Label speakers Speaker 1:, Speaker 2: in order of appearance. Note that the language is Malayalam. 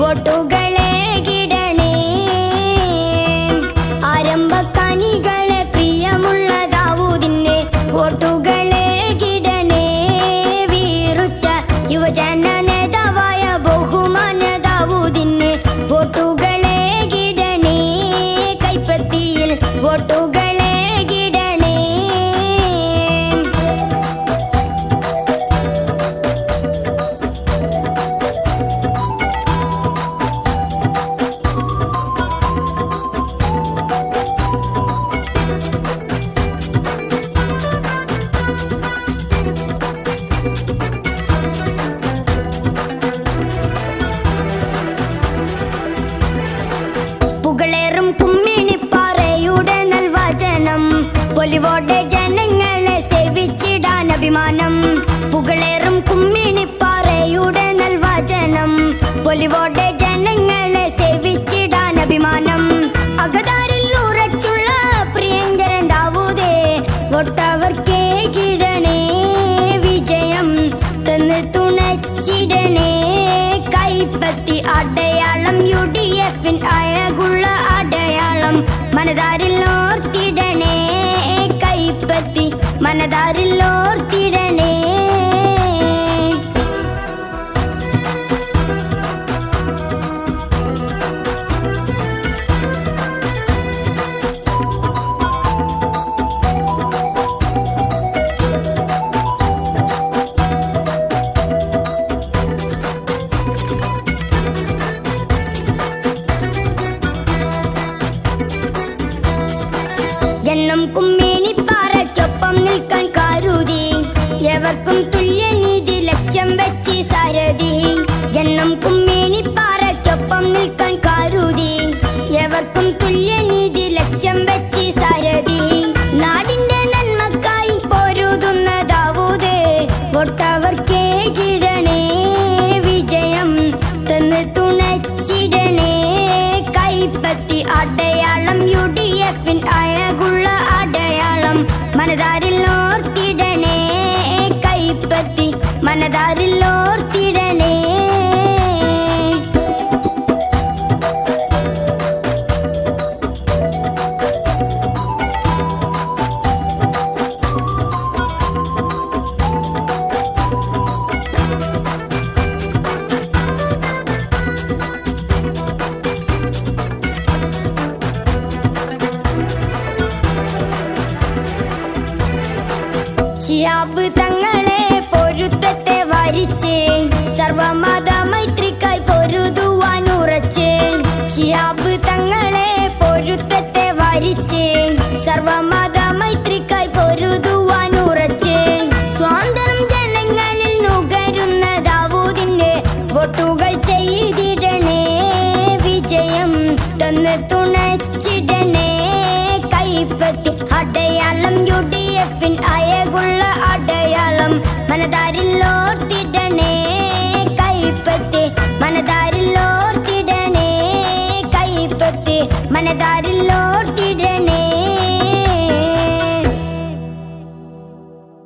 Speaker 1: വോട്ടുകളെ കിടണേ. ആരംഭക്കാനികളെ പ്രിയമുള്ള ദാവൂദിന് വോട്ടുകളെ കിടണേ. വീറുറ്റ യുവജന നേതാവായ ബഹുമാന ദാവൂദിന് വോട്ടുകളെ കിടണേ. കൈപ്പത്തിയിൽ വോട്ടുകളെ കിടണേ. പുകളേറും കുമ്മിണിപ്പാറയുടെ നൽവചനം പൊലിവോടെ ജനങ്ങളെ സേവിച്ചിടാൻ അഭിമാനം. പുകളേറും കുമ്മിണിപ്പാറയുടെ നൽവചനം പൊലിവോടെ ജനങ്ങളെ സേവിച്ചിടാൻ അഭിമാനം. അകതാരിൽ ഉറച്ചുള്ള പ്രിയങ്കരൻ ദാവൂദേ വോട്ടവർക്കേ കിടണേ. വിജയം തന്ന് തുണച്ചിടണേ. കൈപ്പത്തി അടയാളം UDF അഴകുള്ള അടയാളം മനതാരിൽ ഓർത്തിടണേ. കൈപ്പത്തി മനതാരിൽ ഓർത്തിടണേ. എന്നും കുമ്മിണിപ്പാറയ്ക്കൊപ്പം നിൽക്കാൻ കരുതി എവർക്കും തുല്യനീതി ലക്ഷ്യം വെച്ച് സാരഥി. എന്നും കുമ്മിണിപ്പാറയ്ക്കൊപ്പം നിൽക്കാൻ കരുതി എവർക്കും തുല്യനീതി ലക്ഷ്യം വെച്ച് സാരഥി. നാടിന്റെ നന്മക്കായി പൊരുതുന്ന ദാവൂദ് വോട്ടവർക്കേ കിടണേ. വിജയം തന്ന് തുണച്ചിടണേ. കൈപ്പത്തി അടയാളം UDF അഴകുള്ള അടയാളം മനതാരിൽ ഓർത്തിടണേ. കൈപ്പത്തി മനതാരിൽ ഓർത്തിടണേ. ശിഹാബ് തങ്ങളെ പൊരുത്തത്തെ വരിച്ച് സർവമത മൈത്രിക്കായി പൊരുതുവാൻ ഉറച്ച്. ശിഹാബ് തങ്ങളെ പൊരുത്തത്തെ വരിച്ച് സർവമത മൈത്രിക്കായി പൊരുതുവാൻ ഉറച്ച്. സ്വാതന്ത്ര്യം ജനങ്ങളിൽ നുകരുന്ന ദാവൂദിന്റെ വോട്ടുകൾ ചെയ്തിടണേ. വിജയം തന്ന് തുണച്ചിടണേ. കൈപ്പത്തി അടയാളം UDF അഴകുള്ള അടയാളം മനതാരിൽ ഓർത്തിടണേ. കൈപ്പത്തി